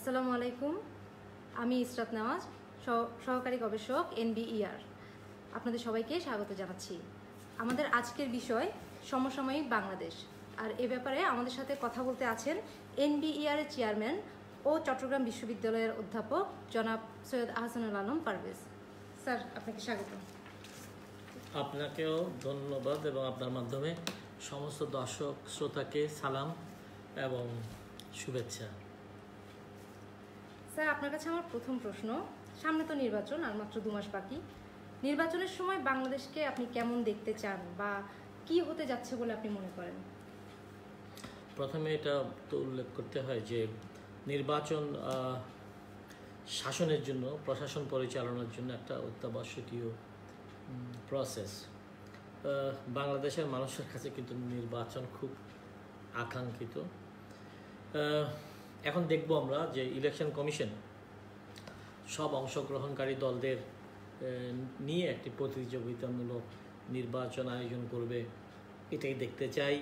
আসসালামু আলাইকুম। আমি ইসরাত নেওয়াজ, সহকারী গবেষক NBER। আপনাদের সবাইকে স্বাগত জানাচ্ছি। আমাদের আজকের বিষয় সমসাময়িক বাংলাদেশ, আর এ ব্যাপারে আমাদের সাথে কথা বলতে আছেন NBER এর চেয়ারম্যান ও চট্টগ্রাম বিশ্ববিদ্যালয়ের অধ্যাপক জনাব সৈয়দ আহসানুল আলম পারভেজ। স্যার, আপনাকে স্বাগত। আপনাকেও ধন্যবাদ এবং আপনার মাধ্যমে সমস্ত দর্শক শ্রোতাকে সালাম এবং শুভেচ্ছা। স্যার, আপনার কাছে আমার প্রথম প্রশ্ন, সামনে তো নির্বাচন, আর মাত্র 2 মাস বাকি। নির্বাচনের সময় বাংলাদেশকে আপনি কেমন দেখতে চান বা কি হতে যাচ্ছে বলে আপনি মনে করেন? প্রথমে এটা তো উল্লেখ করতে হয় যে নির্বাচন শাসনের জন্য, প্রশাসন পরিচালনার জন্য একটা অত্যাবশ্যকীয় প্রসেস। বাংলাদেশের মানুষের কাছে কিন্তু নির্বাচন খুব আকাঙ্ক্ষিত। এখন দেখব আমরা যে ইলেকশন কমিশন সব অংশগ্রহণকারী দলদের নিয়ে একটি প্রতিযোগিতামূলক নির্বাচন আয়োজন করবে, এটাই দেখতে চাই।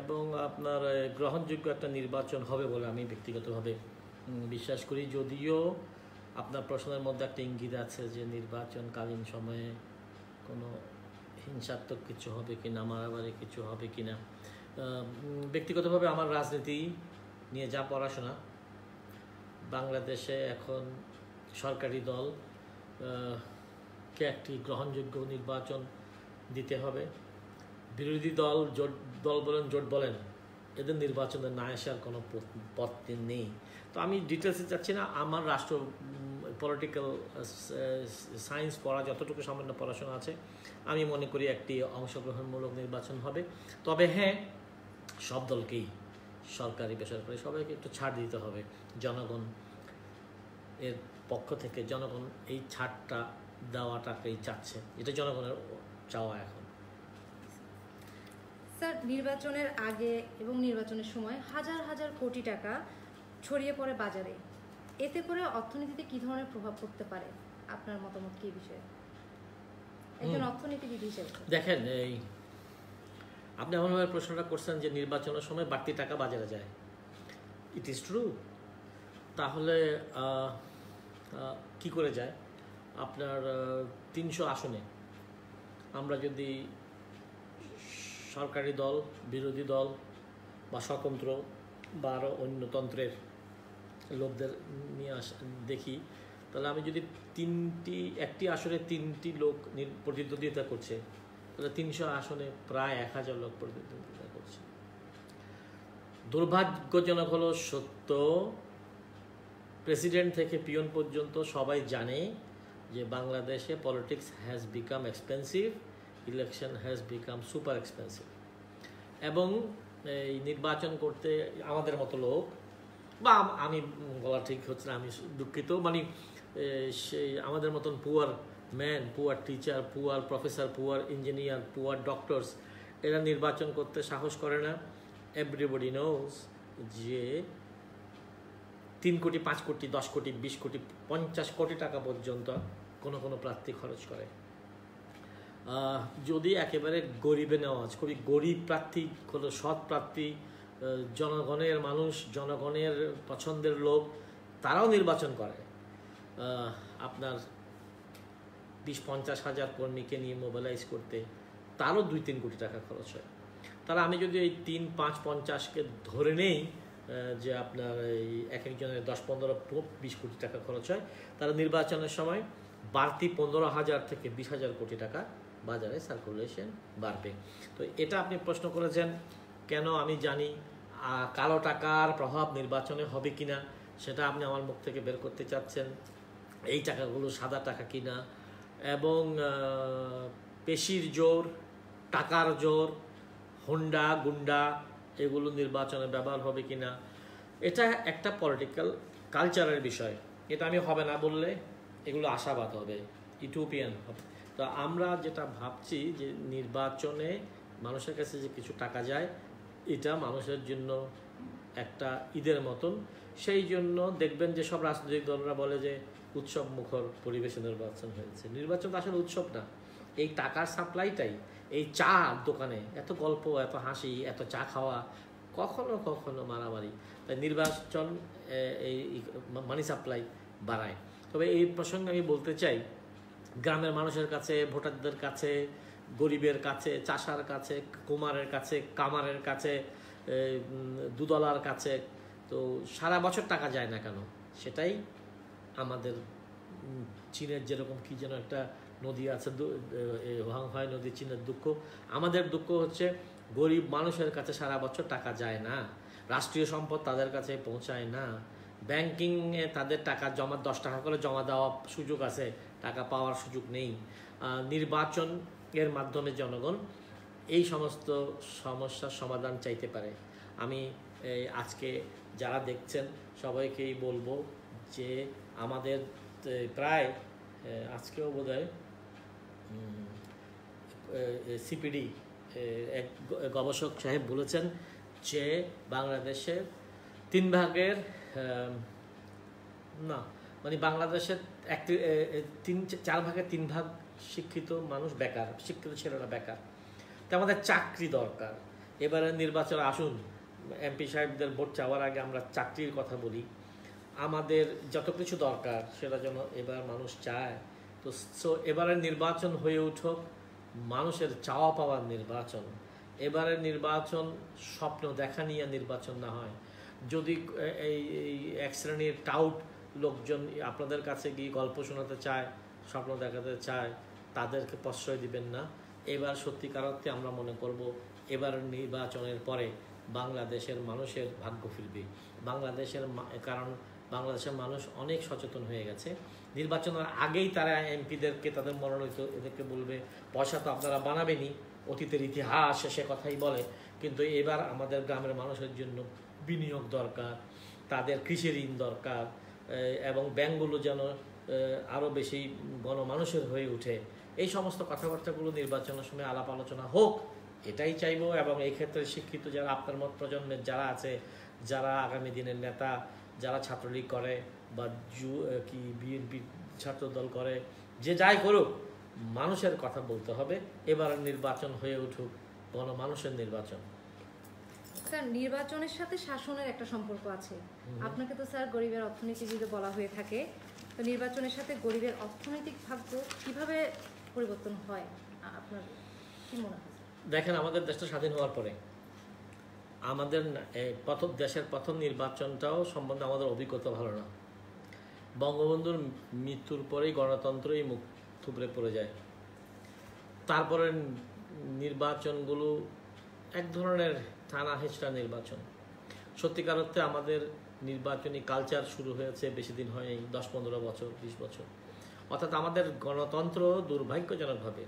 এবং আপনার গ্রহণযোগ্য একটা নির্বাচন হবে বলে আমি ব্যক্তিগতভাবে বিশ্বাস করি। যদিও আপনার প্রশ্নের মধ্যে একটা ইঙ্গিত আছে যে নির্বাচনকালীন সময়ে কোনো হিংসাত্মক কিছু হবে কি না, মারামারি কিছু হবে কি না। ব্যক্তিগতভাবে আমার রাজনীতি নিয়ে যা পড়াশোনা, বাংলাদেশে এখন সরকারি দল কে একটি গ্রহণযোগ্য নির্বাচন দিতে হবে। বিরোধী দল বলেন, জোট বলেন, এদের নির্বাচনে না আসার কোনো পথ নেই। তো আমি ডিটেলসে যাচ্ছি না। আমার রাষ্ট্র পলিটিক্যাল সায়েন্স পড়া যতটুকু সামান্য পড়াশোনা আছে, আমি মনে করি একটি অংশগ্রহণমূলক নির্বাচন হবে। তবে হ্যাঁ, সব দলকেই, সরকারি বেসরকারি সবাইকে একটু ছাড় দিতে হবে। জনগণ এর পক্ষ থেকে জনগণ এই ছাড়টা দেওয়াটাকেই চাচ্ছে, এটা জনগণের চাওয়া এখন। স্যার, নির্বাচনের আগে এবং নির্বাচনের সময় হাজার হাজার কোটি টাকা ছড়িয়ে পড়ে বাজারে, এতে করে অর্থনীতিতে কি ধরনের প্রভাব পড়তে পারে? আপনার মতামত কি এই বিষয়ে, একজন অর্থনীতিবিদ হিসেবে? দেখেন, এই আপনি এমনভাবে প্রশ্নটা করছেন যে নির্বাচনের সময় বাড়তি টাকা বাজারে যায়। It is true. তাহলে কি করে যায়? আপনার 300 আসনে আমরা যদি সরকারি দল, বিরোধী দল বা স্বতন্ত্র বা আরও অন্য তন্ত্রের লোকদের নিয়ে দেখি, তাহলে আমি যদি একটি আসনে 3টি লোক প্রতিদ্বন্দ্বিতা করছে, তাহলে 300 আসনে প্রায় 1000 লোক প্রতিদ্বন্দ্বিতা করছে। দুর্ভাগ্যজনক হলো সত্য, প্রেসিডেন্ট থেকে পিয়ন পর্যন্ত সবাই জানে যে বাংলাদেশে politics has become expensive, election has become super expensive. এবং এই নির্বাচন করতে আমাদের মতো লোক, বা আমি বলা ঠিক হচ্ছে না, আমি দুঃখিত, মানে সেই আমাদের মতন poor man, poor teacher, poor professor, poor engineer, poor doctors, এরা নির্বাচন করতে সাহস করে না। এভরিবডি নোজ যে 3 কোটি, 5 কোটি, 10 কোটি, 20 কোটি, 50 কোটি টাকা পর্যন্ত কোনো প্রার্থী খরচ করে। যদি একেবারে গরিবে নেওয়া, খুবই গরিব প্রার্থী, কোনো সৎ প্রার্থী, জনগণের মানুষ, জনগণের পছন্দের লোক, তারাও নির্বাচন করে। আপনার 20-50 হাজার কর্মীকে নিয়ে মোবিলাইজ করতে তারও 2-3 কোটি টাকা খরচ হয়। তাহলে আমি যদি এই 3, 5, 50কে ধরে নেই যে আপনার এই এক একজনের 10-15-20 কোটি টাকা খরচ হয়, তারা নির্বাচনের সময় বাড়তি 15,000 থেকে 20,000 কোটি টাকা বাজারে সার্কুলেশন বাড়বে। তো এটা আপনি প্রশ্ন করেছেন কেন, আমি জানি কালো টাকার প্রভাব নির্বাচনে হবে কিনা, সেটা আপনি আমার মুখ থেকে বের করতে চাচ্ছেন। এই টাকাগুলো সাদা টাকা কিনা, এবং পেশির জোর, টাকার জোর, হুন্ডা গুন্ডা, এগুলো নির্বাচনে ব্যবহার হবে কিনা, এটা একটা পলিটিক্যাল কালচারের বিষয়। এটা আমি হবে না বললে এগুলো আশাবাদ হবে, ইউটোপিয়ান হবে। তো আমরা যেটা ভাবছি যে নির্বাচনে মানুষের কাছে যে কিছু টাকা যায়, এটা মানুষের জন্য একটা ঈদের মতন। সেই জন্য দেখবেন যে সব রাজনৈতিক দলরা বলে যে উৎসব মুখর পরিবেশে নির্বাচন হয়েছে। নির্বাচন আসলে উৎসব না, এই টাকার সাপ্লাইটাই, এই চা দোকানে এত গল্প, এত হাসি, এত চা খাওয়া, কখনো কখনো মারামারি। তা নির্বাচন এই মানি সাপ্লাই বাড়ায়। তবে এই প্রসঙ্গে আমি বলতে চাই, গ্রামের মানুষের কাছে, ভোটারদের কাছে, গরিবের কাছে, চাষার কাছে, কুমারের কাছে, কামারের কাছে, দুদলার কাছে তো সারা বছর টাকা যায় না কেন? সেটাই আমাদের চীনের যেরকম কি যেন একটা নদী আছে, হাংহাই নদী, চীনের দুঃখ। আমাদের দুঃখ হচ্ছে গরিব মানুষের কাছে সারা বছর টাকা যায় না, রাষ্ট্রীয় সম্পদ তাদের কাছে পৌঁছায় না, ব্যাংকিংয়ে তাদের টাকা জমা 10 টাকা করে জমা দেওয়ার সুযোগ আছে, টাকা পাওয়ার সুযোগ নেই। নির্বাচন এর মাধ্যমে জনগণ এই সমস্ত সমস্যার সমাধান চাইতে পারে। আমি আজকে যারা দেখছেন সবাইকেই বলবো যে আমাদের প্রায় আজকেও বোধহয় সিপিডি এক গবেষক সাহেব বলেছেন যে বাংলাদেশের 3 ভাগের না মানে বাংলাদেশের 4 ভাগের 3 ভাগ শিক্ষিত মানুষ বেকার, শিক্ষিত ছেলেরা বেকার। তো আমাদের চাকরি দরকার। এবারে নির্বাচন আসুন, এমপি সাহেবদের ভোট চাওয়ার আগে আমরা চাকরির কথা বলি। আমাদের যত কিছু দরকার সেটা যেন এবার মানুষ চায়। তো এবারের নির্বাচন হয়ে উঠুক মানুষের চাওয়া পাওয়ার নির্বাচন। এবারের নির্বাচন স্বপ্ন দেখা নিয়ে নির্বাচন না হয়। যদি এই এক শ্রেণীর টাউট লোকজন আপনাদের কাছে গিয়ে গল্প শোনাতে চায়, স্বপ্ন দেখাতে চায়, তাদেরকে প্রশ্রয় দিবেন না। এবার সত্যিকার অর্থে আমরা মনে করব এবার নির্বাচনের পরে বাংলাদেশের মানুষের ভাগ্য ফিরবে। কারণ বাংলাদেশের মানুষ অনেক সচেতন হয়ে গেছে। নির্বাচনের আগেই তারা এমপিদেরকে, তাদের মনোনীত এদেরকে বলবে পয়সা তো আপনারা বানাবেনই, অতীতের ইতিহাস সে কথাই বলে। কিন্তু এবার আমাদের গ্রামের মানুষের জন্য বিনিয়োগ দরকার, তাদের কৃষি ঋণ দরকার, এবং ব্যাংকগুলো যেন আরও বেশি গণমানুষের হয়ে ওঠে। এই সমস্ত কথাবার্তাগুলো নির্বাচনের সময় আলাপ আলোচনা হোক, এটাই চাইবো। এবং এই ক্ষেত্রে শিক্ষিত যারা আপনার মত প্রজন্মের যারা আছে, যারা আগামী দিনের নেতা, যারা ছাত্রলীগ করে বা বিএনপি ছাত্রদল করে, যে যাই করুক মানুষের কথা বলতে হবে। এবার নির্বাচন হয়ে উঠুক গণমানুষের নির্বাচন। স্যার, নির্বাচনের সাথে শাসনের একটা সম্পর্ক আছে। আপনাকে তো স্যার গরিবের অর্থনীতিবিদ বলা হয়ে থাকে। তো নির্বাচনের সাথে গরিবের অর্থনৈতিক ভাগ্য কিভাবে পরিবর্তন হয় আপনার কি মনে হয়? দেখেন, আমাদের দেশটা স্বাধীন হওয়ার পরে আমাদের দেশের প্রথম নির্বাচনটাও সম্বন্ধে আমাদের অভিজ্ঞতা ভালো না। বঙ্গবন্ধুর মৃত্যুর পরেই গণতন্ত্রই মুখ থুবড়ে পড়ে যায়। তারপরে নির্বাচনগুলো এক ধরনের টানা হেঁচড়া নির্বাচন। সত্যিকার অর্থে আমাদের নির্বাচনী কালচার শুরু হয়েছে বেশি দিন হয়নি, 10-15 বছর, 20 বছর। অর্থাৎ আমাদের গণতন্ত্র দুর্ভাগ্যজনকভাবে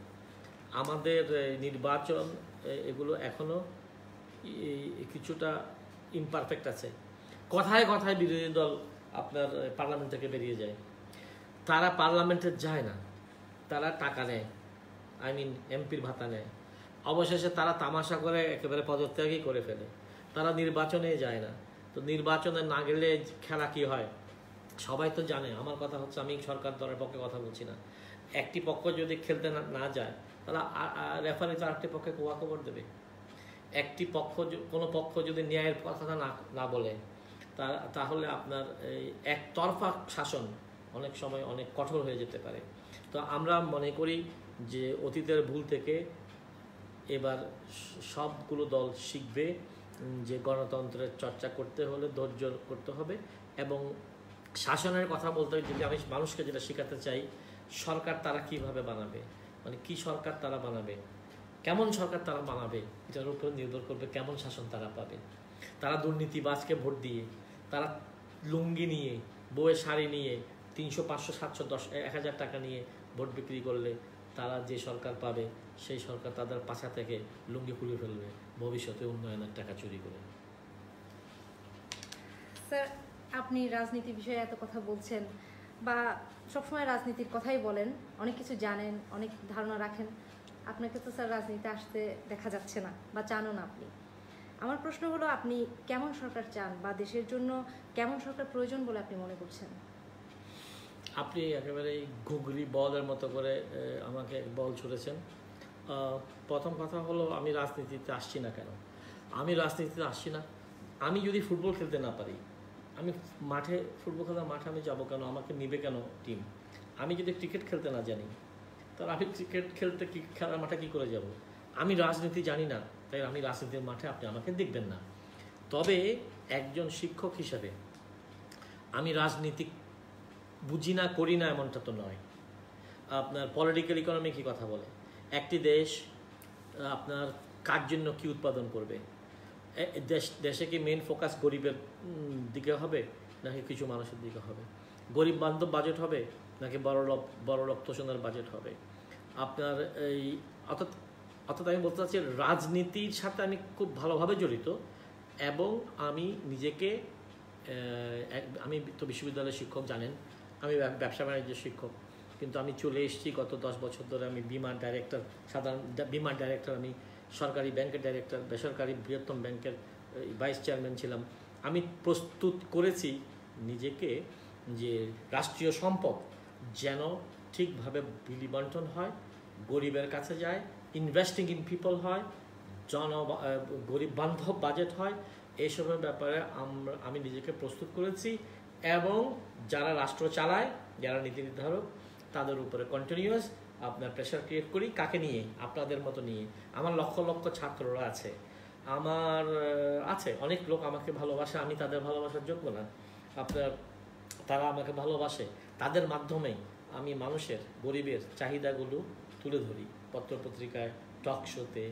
আমাদের নির্বাচন এগুলো এখনো কিছুটা ইমপারফেক্ট আছে। কথায় কথায় বিরোধী দল আপনার পার্লামেন্ট থেকে বেরিয়ে যায়, তারা পার্লামেন্টে যায় না, তারা টাকা নেয়, এমপির ভাতা নেয়। অবশেষে তারা তামাশা করে একেবারে পদত্যাগই করে ফেলে, তারা নির্বাচনে যায় না। তো নির্বাচনে না গেলে খেলা কি হয় সবাই তো জানে। আমার কথা হচ্ছে, আমি সরকার দলের পক্ষে কথা বলছি না। একটি পক্ষ যদি খেলতে না যায়, তাহলে রেফারি তো আরেকটি পক্ষে কোয়া খবর দেবে। একটি পক্ষ, কোনো পক্ষ যদি ন্যায়ের কথা না বলে, তাহলে আপনার এই একতরফা শাসন অনেক সময় অনেক কঠোর হয়ে যেতে পারে। তো আমরা মনে করি যে অতীতের ভুল থেকে এবার সবগুলো দল শিখবে যে গণতন্ত্রের চর্চা করতে হলে ধৈর্য করতে হবে। এবং শাসনের কথা বলতে যদি আমি মানুষকে যেটা শেখাতে চাই, সরকার তারা কিভাবে বানাবে, মানে কি সরকার তারা বানাবে, কেমন সরকার তারা বানাবে, এটার উপর নির্ভর করবে কেমন শাসন তারা পাবে। তারা দুর্নীতিবাজকে ভোট দিয়ে, তারা লুঙ্গি নিয়ে, বউয়ের শাড়ি নিয়ে 300, 500, 700, 1000 টাকা নিয়ে ভোট বিক্রি করলে তারা যে সরকার পাবে, সেই সরকার তাদের পাছা থেকে লুঙ্গি খুলে ফেলবে ভবিষ্যতে উন্নয়নের টাকা চুরি করে। স্যার, আপনি রাজনীতি বিষয়ে এত কথা বলছেন বা সবসময় রাজনীতির কথাই বলেন, অনেক কিছু জানেন, অনেক ধারণা রাখেন। আপনাকে তো স্যার রাজনীতিতে আসতে দেখা যাচ্ছে না বা চানও না আপনি। আমার প্রশ্ন হলো, আপনি কেমন সরকার চান বা দেশের জন্য কেমন সরকার প্রয়োজন বলে আপনি মনে করছেন? আপনি একেবারে ঘুগরি বলের মতো করে আমাকে বল ছুড়েছেন। প্রথম কথা হলো, আমি রাজনীতিতে আসছি না কেন? আমি রাজনীতিতে আসছি না, আমি যদি ফুটবল খেলতে না পারি, আমি মাঠে ফুটবল খেলার মাঠে আমি যাবো কেন? আমাকে নিবে কেন টিম? আমি যদি ক্রিকেট খেলতে না জানি, তাহলে আমি ক্রিকেট খেলতে খেলার মাঠে কী করে যাব? আমি রাজনীতি জানি না, তাই আমি রাজনীতির মাঠে আপনি আমাকে দেখবেন না। তবে একজন শিক্ষক হিসাবে আমি রাজনীতি বুঝি না, করি না এমনটা তো নয়। আপনার পলিটিক্যাল ইকোনমি কী কথা বলে, একটি দেশ আপনার কার জন্য কী উৎপাদন করবে, দেশে কি মেন ফোকাস গরিবের দিকে হবে নাকি কিছু মানুষের দিকে হবে? গরিব বান্ধব বাজেট হবে নাকি বড়লোক তোষণের বাজেট হবে? আপনার এই অর্থাৎ আমি বলতে চাচ্ছি রাজনীতির সাথে আমি খুব ভালোভাবে জড়িত, এবং আমি নিজেকে আমি তো বিশ্ববিদ্যালয়ের শিক্ষক, জানেন আমি ব্যবসা বাণিজ্যের শিক্ষক, কিন্তু আমি চলে এসেছি গত 10 বছর ধরে। আমি বিমার ডাইরেক্টর, সাধারণ বিমার ডাইরেক্টর, আমি সরকারি ব্যাংকের ডাইরেক্টর, বেসরকারি বৃহত্তম ব্যাংকের ভাইস চেয়ারম্যান ছিলাম। আমি প্রস্তুত করেছি নিজেকে যে রাষ্ট্রীয় সম্পদ যেন ঠিকভাবে বিলি বন্টন হয়, গরিবের কাছে যায়, ইনভেস্টিং ইন পিপল হয়, গরিব বান্ধব বাজেট হয়, এইসবের ব্যাপারে আমি নিজেকে প্রস্তুত করেছি। এবং যারা রাষ্ট্র চালায়, যারা নীতি নির্ধারক, তাদের উপরে কন্টিনিউয়াস আপনার প্রেশার ক্রিয়েট করি। কাকে নিয়ে? আপনাদের মতো নিয়ে। আমার লক্ষ লক্ষ ছাত্ররা আছে, আমার আছে অনেক লোক আমাকে ভালোবাসে, আমি তাদের ভালোবাসার যোগ্য না, আপনার তারা আমাকে ভালোবাসে। তাদের মাধ্যমেই আমি মানুষের, গরিবের চাহিদাগুলো তুলে ধরি, পত্রপত্রিকায়, টক শোতে,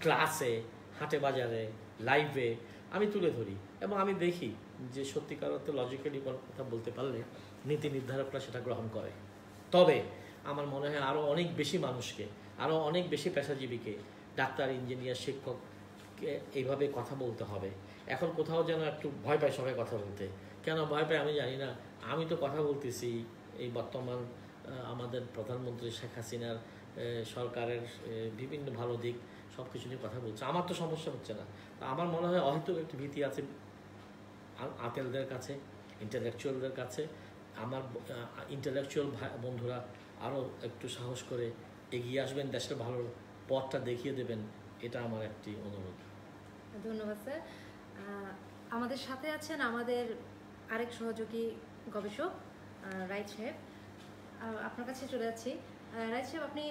ক্লাসে, হাটে বাজারে, লাইভে আমি তুলে ধরি। এবং আমি দেখি যে সত্যিকার অর্থে লজিক্যালি কথা বলতে পারলে নীতি নির্ধারকরা সেটা গ্রহণ করে। তবে আমার মনে হয় আরও অনেক বেশি মানুষকে, আরও অনেক বেশি পেশাজীবীকে, ডাক্তার, ইঞ্জিনিয়ার, শিক্ষককে এইভাবে কথা বলতে হবে। এখন কোথাও যেন একটু ভয় পায় সবাই কথা বলতে। কেন ভয় পায় আমি জানি না। আমি তো কথা বলতেছি এই বর্তমান আমাদের প্রধানমন্ত্রী শেখ হাসিনার সরকারের বিভিন্ন ভালো দিক সব কিছু নিয়ে কথা বলছে, আমার তো সমস্যা হচ্ছে না। আমার মনে হয় অহেতুক একটি ভীতি আছে আতেলদের কাছে, ইন্টেলেকচুয়ালদের কাছে। আমার ইন্টেলেকচুয়াল বন্ধুরা আরও একটু সাহস করে এগিয়ে আসবেন, দেশের ভালো পথটা দেখিয়ে দেবেন, এটা আমার একটি অনুরোধ। ধন্যবাদ স্যার। আমাদের সাথে আছেন আমাদের আরেক সহযোগী গবেষক রাইট সাহেব। আপনার কাছে চলে যাচ্ছি। রাইট সাহেব, আপনি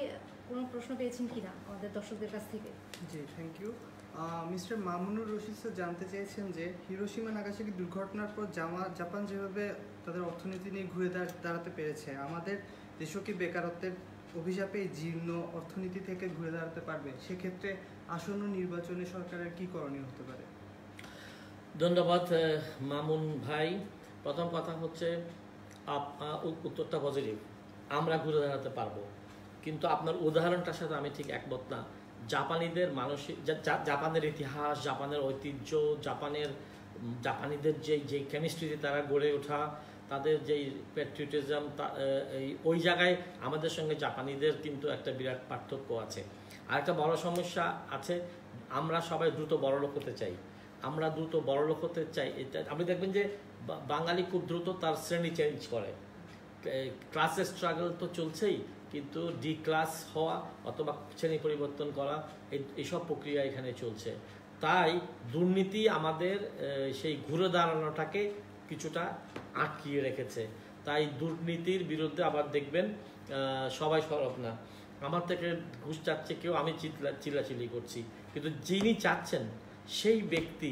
কোনো প্রশ্ন পেয়েছেন কিনা আমাদের দর্শকদের কাছ থেকে? জি, thank you. Mister Mamunur Rashid sir জানতে চেয়েছেন যে হিরোশিমা নাগাসাকি দুর্ঘটনার পর জাপান যেভাবে তাদের অর্থনীতি নিয়ে ঘুরে দাঁড়াতে পেরেছে, আমাদের দেশও কি বেকারত্বের অভিশাপে জীর্ণ অর্থনীতি থেকে ঘুরে দাঁড়াতে পারবে? সেক্ষেত্রে আসন্ন নির্বাচনে সরকারের কি করণীয় হতে পারে? ধন্যবাদ মামুন ভাই। প্রথম কথা হচ্ছে উত্তরটা পজিটিভ, আমরা ঘুরে দাঁড়াতে পারবো, কিন্তু আপনার উদাহরণটার সাথে আমি ঠিক একমত না। জাপানিদের মানসিক, জাপানের ইতিহাস, জাপানের ঐতিহ্য, জাপানিদের যে কেমিস্ট্রিতে তারা গড়ে ওঠা, তাদের যেই প্যাট্রিয়টিজম, ওই জায়গায় আমাদের সঙ্গে জাপানিদের কিন্তু একটা বিরাট পার্থক্য আছে। আর একটা বড় সমস্যা আছে, আমরা সবাই দ্রুত বড়লোক হতে চাই। আমরা দ্রুত বড়লোক হতে চাই, এটা আপনি দেখবেন যে বাঙালি খুব দ্রুত তার শ্রেণী চেঞ্জ করে। ক্লাসের স্ট্রাগল তো চলছেই, কিন্তু ডি ক্লাস হওয়া অথবা শ্রেণী পরিবর্তন করা, এইসব প্রক্রিয়া এখানে চলছে। তাই দুর্নীতি আমাদের সেই ঘুরে দাঁড়ানোটাকে কিছুটা আটকিয়ে রেখেছে। তাই দুর্নীতির বিরুদ্ধে আবার দেখবেন সবাই সরব না। আমার থেকে ঘুষ চাচ্ছে কেউ, আমি চিল্লাচিল্লি করছি, কিন্তু যিনি চাচ্ছেন সেই ব্যক্তি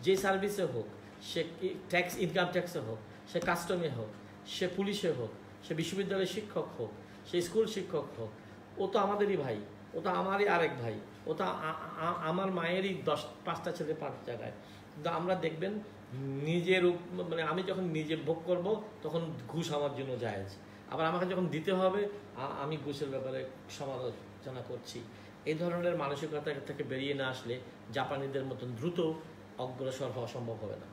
যে সার্ভিসে হোক, সে ট্যাক্স, ইনকাম ট্যাক্সে হোক, সে কাস্টমে হোক, সে পুলিশে হোক, সে বিশ্ববিদ্যালয়ের শিক্ষক হোক, সে স্কুল শিক্ষক হোক, ও তো আমাদেরই ভাই, ও তো আমারই আরেক ভাই, ও তো আমার মায়েরই 5টা ছেলে 5 জায়গায়। কিন্তু আমরা দেখবেন নিজের, মানে আমি যখন নিজে ভোগ করব তখন ঘুষ আমার জন্য জায়েজ, আবার আমাকে যখন দিতে হবে আমি ঘুষের ব্যাপারে সমালোচনা করছি। এই ধরনের মানসিকতা থেকে বেরিয়ে না আসলে জাপানিদের মতন দ্রুত অগ্রসর হওয়া সম্ভব হবে না।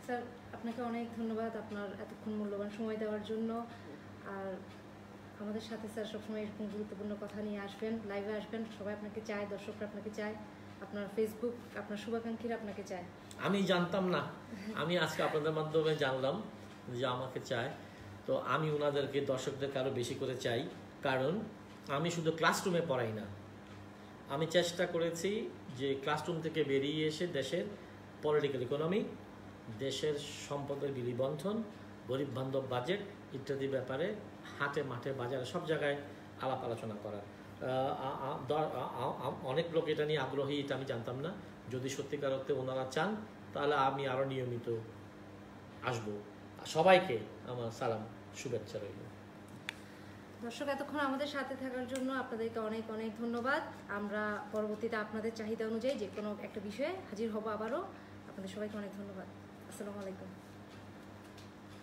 স্যার, আপনাকে অনেক ধন্যবাদ আপনার এতক্ষণ মূল্যবান সময় দেওয়ার জন্য। আর আমাদের সাথে স্যার সবসময় এরকম গুরুত্বপূর্ণ কথা নিয়ে আসবেন, লাইভে আসবেন, সবাই আপনাকে চায়, দর্শকরা আপনাকে চায়, আপনার ফেসবুক, আপনার শুভাকাঙ্ক্ষীরা আপনাকে চায়। আমি জানতাম না, আমি আজকে আপনাদের মাধ্যমে জানলাম যে আমাকে চায়। তো আমি ওনাদেরকে, দর্শকদেরকে আরও বেশি করে চাই, কারণ আমি শুধু ক্লাসরুমে পড়াই না, আমি চেষ্টা করেছি যে ক্লাসরুম থেকে বেরিয়ে এসে দেশের পলিটিক্যাল ইকোনমি, দেশের সম্পদের বিলিবন্ধন, গরিব বান্ধব বাজেট ইত্যাদি ব্যাপারে হাটে মাঠে বাজারে সব জায়গায় আলাপ আলোচনা করা। অনেক লোক এটা নিয়ে আগ্রহী, এটা আমি জানতাম না। যদি সত্যিকার অর্থে ওনারা চান তাহলে আমি আরও নিয়মিত আসব। সবাইকে আমার সালাম, শুভেচ্ছা রইল। দর্শক, এতক্ষণ আমাদের সাথে থাকার জন্য আপনাদেরকে অনেক অনেক ধন্যবাদ। আমরা পরবর্তীতে আপনাদের চাহিদা অনুযায়ী যে কোনো একটা বিষয়ে হাজির হব আবারও। আপনাদের সবাইকে অনেক ধন্যবাদ। আসসালামু আলাইকুম।